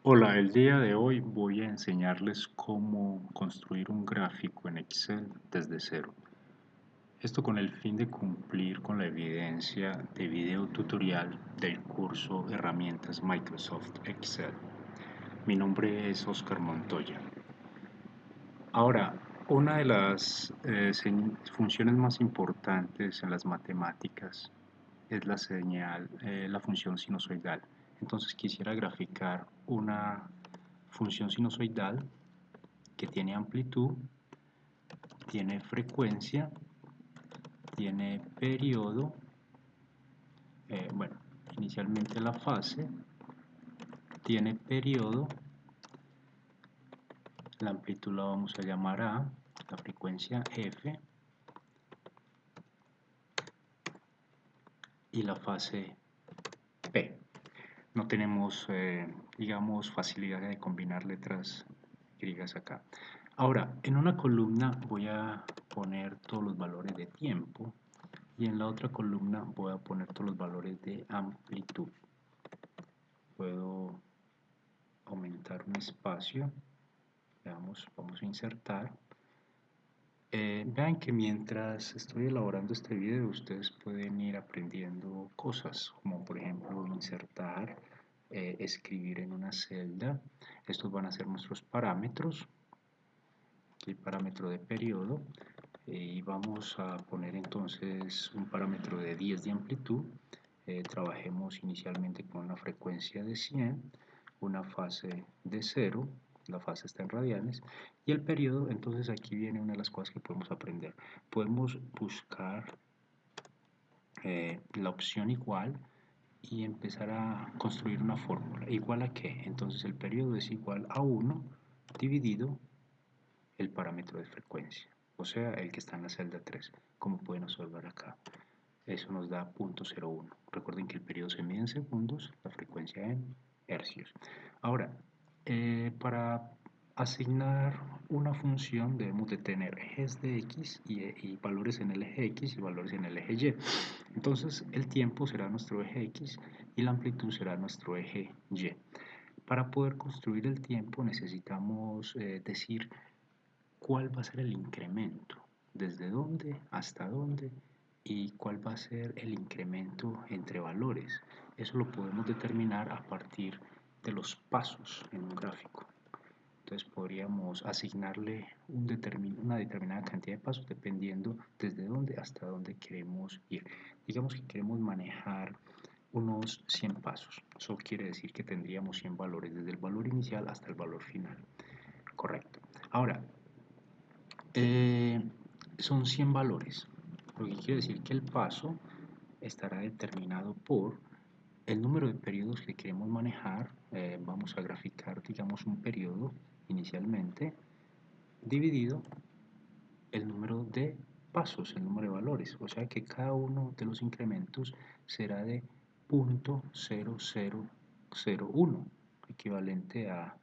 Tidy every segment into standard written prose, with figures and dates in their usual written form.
Hola, el día de hoy voy a enseñarles cómo construir un gráfico en Excel desde cero. Esto con el fin de cumplir con la evidencia de video tutorial del curso Herramientas Microsoft Excel. Mi nombre es Oscar Montoya. Ahora, una de las funciones más importantes en las matemáticas es la función sinusoidal. Entonces quisiera graficar una función sinusoidal que tiene amplitud, tiene frecuencia, tiene periodo, bueno, inicialmente la fase, tiene periodo, la amplitud la vamos a llamar A, la frecuencia F y la fase P. No tenemos, digamos, facilidad de combinar letras griegas acá. Ahora, en una columna voy a poner todos los valores de tiempo y en la otra columna voy a poner todos los valores de amplitud. Puedo aumentar un espacio. Veamos, vamos a insertar. Vean que mientras estoy elaborando este video ustedes pueden ir aprendiendo cosas como por ejemplo insertar, escribir en una celda. Estos van a ser nuestros parámetros. Aquí el parámetro de periodo y vamos a poner entonces un parámetro de 10 de amplitud. Trabajemos inicialmente con una frecuencia de 100, una fase de 0, la fase está en radianes, y el periodo. Entonces aquí viene una de las cosas que podemos aprender. Podemos buscar la opción igual y empezar a construir una fórmula. ¿Igual a qué? Entonces el periodo es igual a 1 dividido el parámetro de frecuencia, o sea, el que está en la celda 3, como pueden observar acá. Eso nos da 0.01. Recuerden que el periodo se mide en segundos, la frecuencia en hercios. Ahora, para asignar una función debemos de tener ejes de X y valores en el eje X y valores en el eje Y. Entonces el tiempo será nuestro eje X y la amplitud será nuestro eje Y. Para poder construir el tiempo necesitamos decir cuál va a ser el incremento, desde dónde hasta dónde y cuál va a ser el incremento entre valores. Eso lo podemos determinar a partir de los pasos en un gráfico. Entonces podríamos asignarle una determinada cantidad de pasos dependiendo desde dónde hasta dónde queremos ir. Digamos que queremos manejar unos 100 pasos. Eso quiere decir que tendríamos 100 valores desde el valor inicial hasta el valor final. Correcto. Ahora, son 100 valores, lo que quiere decir que el paso estará determinado por el número de periodos que queremos manejar. Vamos a graficar, digamos, un periodo inicialmente, dividido el número de pasos, el número de valores, o sea que cada uno de los incrementos será de 0.0001, equivalente a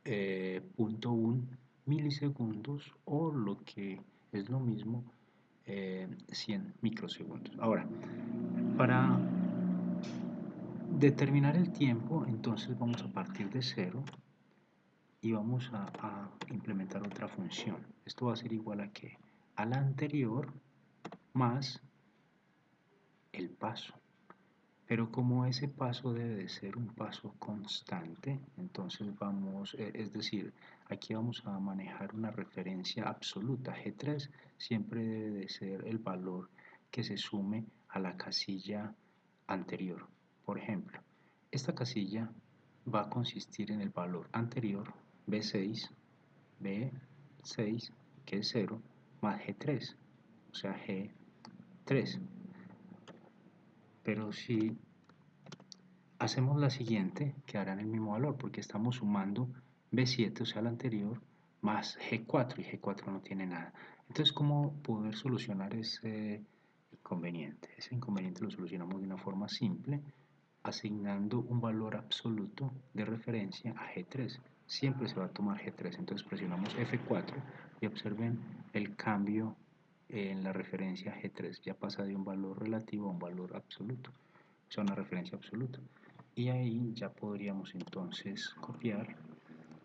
0.1 milisegundos o lo que es lo mismo 100 microsegundos. Ahora, para determinar el tiempo, entonces vamos a partir de cero y vamos a implementar otra función. Esto va a ser igual a ¿qué? A la anterior más el paso. Pero como ese paso debe de ser un paso constante, entonces vamos, es decir, aquí vamos a manejar una referencia absoluta. G3 siempre debe de ser el valor que se sume a la casilla anterior. Por ejemplo, esta casilla va a consistir en el valor anterior, B6, B6, que es 0, más G3, o sea, G3. Pero si hacemos la siguiente, quedará en el mismo valor porque estamos sumando B7, o sea, la anterior, más G4 y G4 no tiene nada. Entonces, ¿cómo poder solucionar ese inconveniente? Ese inconveniente lo solucionamos de una forma simple, asignando un valor absoluto de referencia a G3. Siempre se va a tomar G3, entonces presionamos F4 y observen el cambio en la referencia G3. Ya pasa de un valor relativo a un valor absoluto, o sea, una referencia absoluta. y ahí ya podríamos entonces copiar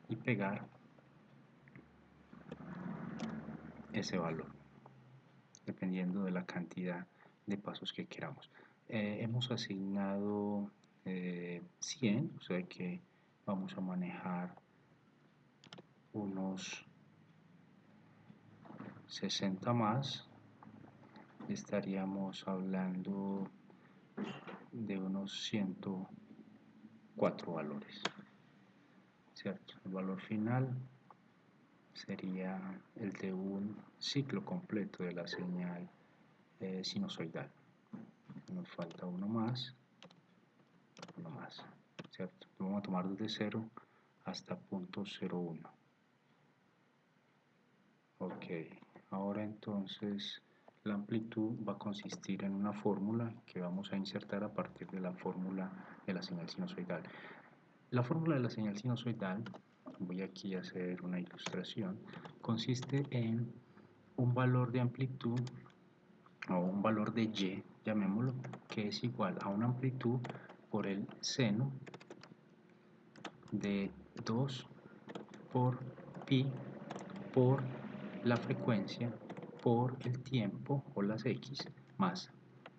y pegar ese valor dependiendo de la cantidad de pasos que queramos. Hemos asignado 100, o sea que vamos a manejar unos 60 más. Estaríamos hablando de unos 104 valores, ¿cierto? El valor final sería el de un ciclo completo de la señal sinusoidal. Nos falta uno más, ¿cierto? Lo vamos a tomar desde 0 hasta punto 0,1. Ok, ahora entonces la amplitud va a consistir en una fórmula que vamos a insertar a partir de la fórmula de la señal sinusoidal. La fórmula de la señal sinusoidal, voy aquí a hacer una ilustración, consiste en un valor de amplitud o un valor de y, llamémoslo, que es igual a una amplitud por el seno de 2 por pi por la frecuencia por el tiempo o las x más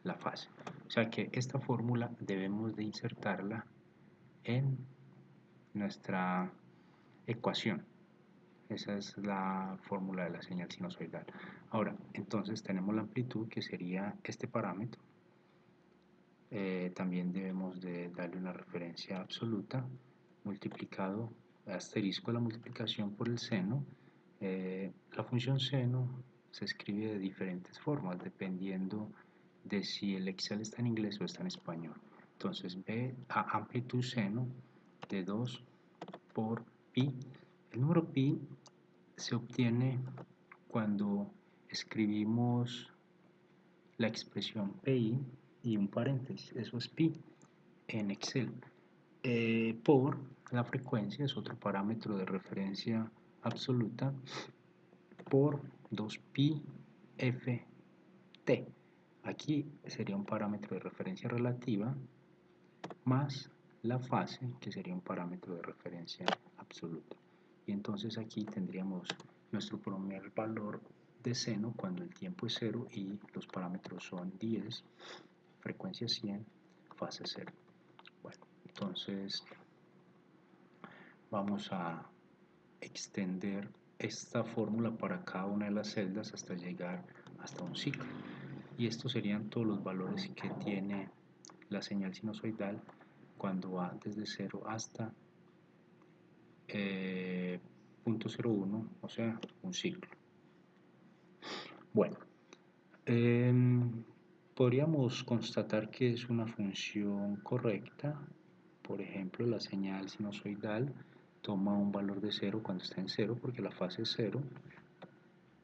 la fase. O sea que esta fórmula debemos de insertarla en nuestra ecuación. Esa es la fórmula de la señal sinusoidal. Ahora, entonces tenemos la amplitud que sería este parámetro. También debemos de darle una referencia absoluta multiplicado asterisco la multiplicación por el seno. La función seno se escribe de diferentes formas dependiendo de si el Excel está en inglés o está en español. Entonces ve a amplitud seno de 2 por pi. El número pi se obtiene cuando escribimos la expresión pi y un paréntesis, eso es pi en Excel. Por la frecuencia es otro parámetro de referencia absoluta por 2pi ft. Aquí sería un parámetro de referencia relativa más la fase, que sería un parámetro de referencia absoluta. Y entonces aquí tendríamos nuestro primer valor de seno cuando el tiempo es 0 y los parámetros son 10, frecuencia 100, fase 0. Bueno, entonces vamos a extender esta fórmula para cada una de las celdas hasta llegar hasta un ciclo. Y estos serían todos los valores que tiene la señal sinusoidal cuando va desde 0 hasta punto 0,1, o sea, un ciclo. Bueno, podríamos constatar que es una función correcta. Por ejemplo, la señal sinusoidal toma un valor de 0 cuando está en 0 porque la fase es 0.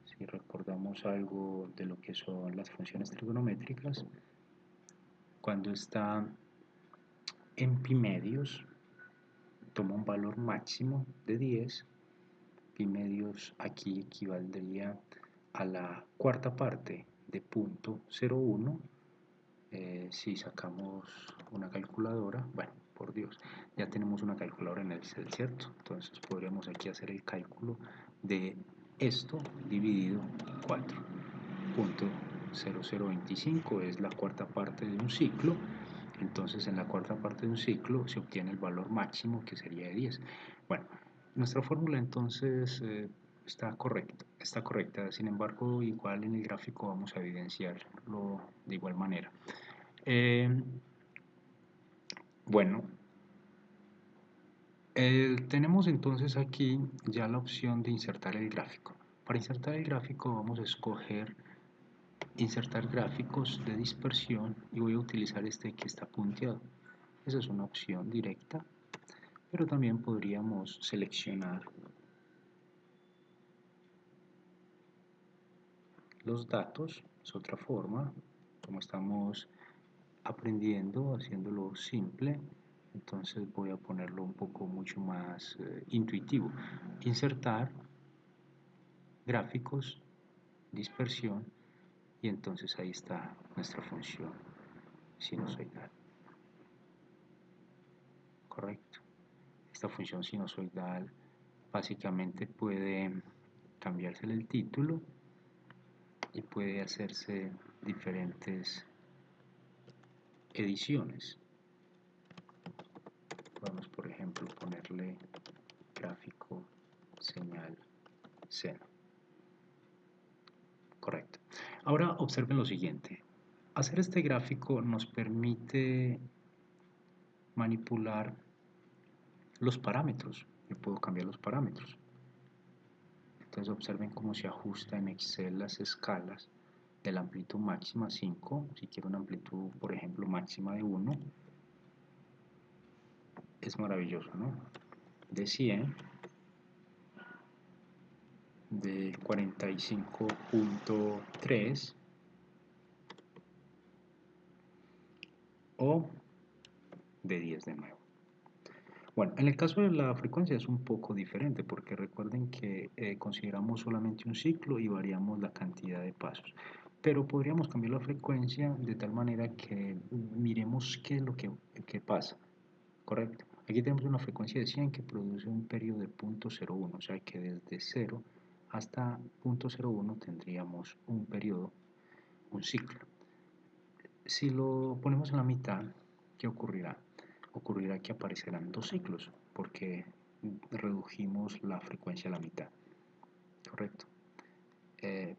Si recordamos algo de lo que son las funciones trigonométricas, cuando está en pi medios toma un valor máximo de 10. Pi medios aquí equivaldría a la cuarta parte de punto 0,1. Si sacamos una calculadora, bueno, por Dios, ya tenemos una calculadora en el Excel, ¿cierto? Entonces podríamos aquí hacer el cálculo de esto dividido 4.0025 es la cuarta parte de un ciclo. Entonces en la cuarta parte de un ciclo se obtiene el valor máximo, que sería de 10. Bueno, nuestra fórmula entonces está correcta, sin embargo igual en el gráfico vamos a evidenciarlo de igual manera. Bueno, tenemos entonces aquí ya la opción de insertar el gráfico. Para insertar el gráfico vamos a escoger insertar gráficos de dispersión y voy a utilizar este que está punteado. Esa es una opción directa, pero también podríamos seleccionar los datos, es otra forma, como estamos aprendiendo, haciéndolo simple, entonces voy a ponerlo un poco mucho más intuitivo. Insertar gráficos, dispersión, y entonces ahí está nuestra función sinusoidal. correcto. Esta función sinusoidal básicamente puede cambiársele el título y puede hacerse diferentes ediciones. Vamos, por ejemplo, ponerle gráfico señal seno. Correcto. Ahora observen lo siguiente. Hacer este gráfico nos permite manipular los parámetros. Yo puedo cambiar los parámetros. Entonces observen cómo se ajusta en Excel las escalas de la amplitud máxima 5. Si quiero una amplitud, por ejemplo, máxima de 1, es maravilloso, ¿no? De 100, de 45.3 o de 10 de nuevo. Bueno, en el caso de la frecuencia es un poco diferente porque recuerden que consideramos solamente un ciclo y variamos la cantidad de pasos. Pero podríamos cambiar la frecuencia de tal manera que miremos qué es lo que pasa. Correcto. Aquí tenemos una frecuencia de 100 que produce un periodo de 0.01, o sea que desde 0 hasta 0.01 tendríamos un periodo, un ciclo. Si lo ponemos en la mitad, ¿qué ocurrirá? Ocurrirá que aparecerán dos ciclos, porque redujimos la frecuencia a la mitad. Correcto.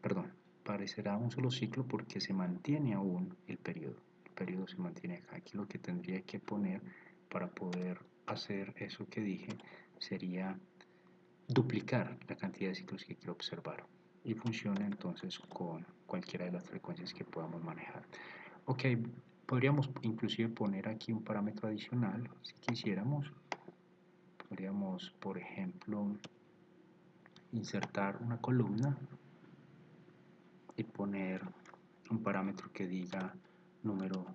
Perdón, aparecerá un solo ciclo porque se mantiene aún el periodo. El periodo se mantiene acá. Aquí lo que tendría que poner para poder hacer eso que dije sería duplicar la cantidad de ciclos que quiero observar y funciona entonces con cualquiera de las frecuencias que podamos manejar. Ok, podríamos inclusive poner aquí un parámetro adicional si quisiéramos. Podríamos, por ejemplo, insertar una columna y poner un parámetro que diga número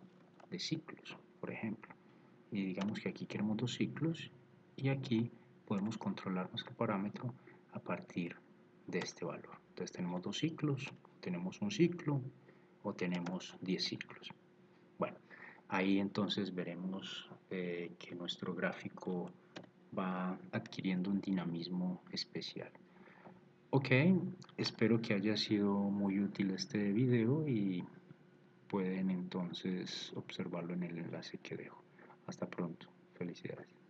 de ciclos, por ejemplo. Y digamos que aquí queremos 2 ciclos y aquí podemos controlar nuestro parámetro a partir de este valor. Entonces tenemos 2 ciclos, tenemos un ciclo o tenemos 10 ciclos. Bueno, ahí entonces veremos que nuestro gráfico va adquiriendo un dinamismo especial. Ok, espero que haya sido muy útil este video y pueden entonces observarlo en el enlace que dejo. Hasta pronto, felicidades.